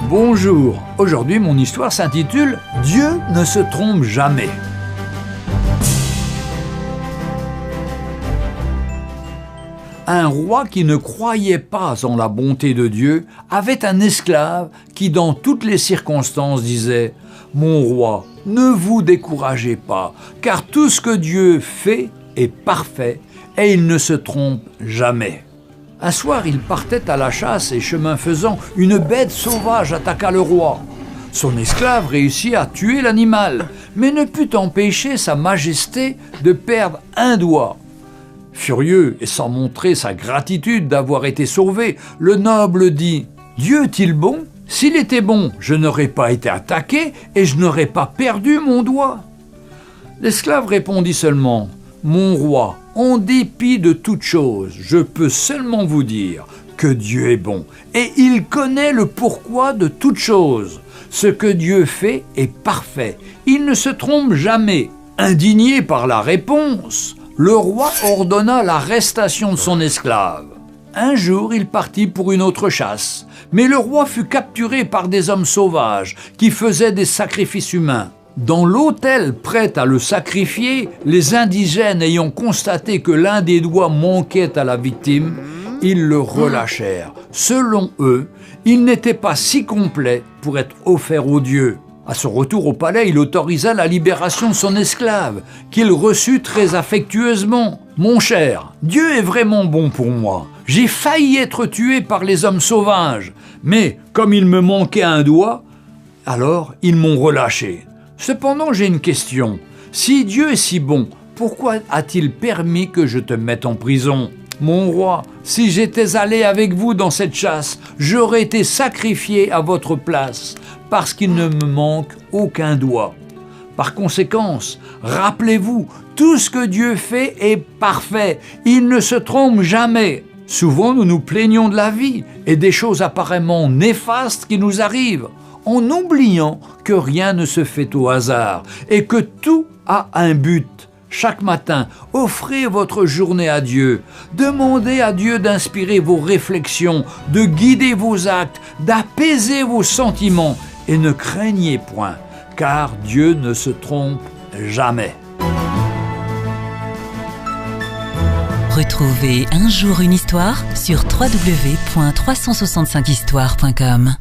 Bonjour, aujourd'hui mon histoire s'intitule « Dieu ne se trompe jamais ». Un roi qui ne croyait pas en la bonté de Dieu avait un esclave qui dans toutes les circonstances disait « Mon roi, ne vous découragez pas, car tout ce que Dieu fait est parfait et il ne se trompe jamais ». Un soir, il partait à la chasse et chemin faisant, une bête sauvage attaqua le roi. Son esclave réussit à tuer l'animal, mais ne put empêcher sa majesté de perdre un doigt. Furieux et sans montrer sa gratitude d'avoir été sauvé, le noble dit « Dieu est-il bon ? S'il était bon, je n'aurais pas été attaqué et je n'aurais pas perdu mon doigt. » L'esclave répondit seulement « Mon roi, en dépit de toute chose, je peux seulement vous dire que Dieu est bon et il connaît le pourquoi de toute chose. Ce que Dieu fait est parfait, il ne se trompe jamais. » Indigné par la réponse, le roi ordonna l'arrestation de son esclave. Un jour, il partit pour une autre chasse, mais le roi fut capturé par des hommes sauvages qui faisaient des sacrifices humains. Dans l'autel prêt à le sacrifier, les indigènes ayant constaté que l'un des doigts manquait à la victime, ils le relâchèrent. Selon eux, il n'était pas si complet pour être offert aux dieux. À son retour au palais, il autorisa la libération de son esclave, qu'il reçut très affectueusement. « Mon cher, Dieu est vraiment bon pour moi. J'ai failli être tué par les hommes sauvages, mais comme il me manquait un doigt, alors ils m'ont relâché. Cependant, j'ai une question. Si Dieu est si bon, pourquoi a-t-il permis que je te mette en prison ? Mon roi, si j'étais allé avec vous dans cette chasse, j'aurais été sacrifié à votre place, parce qu'il ne me manque aucun doigt. Par conséquent, rappelez-vous, tout ce que Dieu fait est parfait, il ne se trompe jamais. Souvent, nous nous plaignons de la vie et des choses apparemment néfastes qui nous arrivent, en oubliant que rien ne se fait au hasard et que tout a un but. Chaque matin, offrez votre journée à Dieu. Demandez à Dieu d'inspirer vos réflexions, de guider vos actes, d'apaiser vos sentiments et ne craignez point, car Dieu ne se trompe jamais. Retrouvez Un jour une histoire sur www.365histoire.com.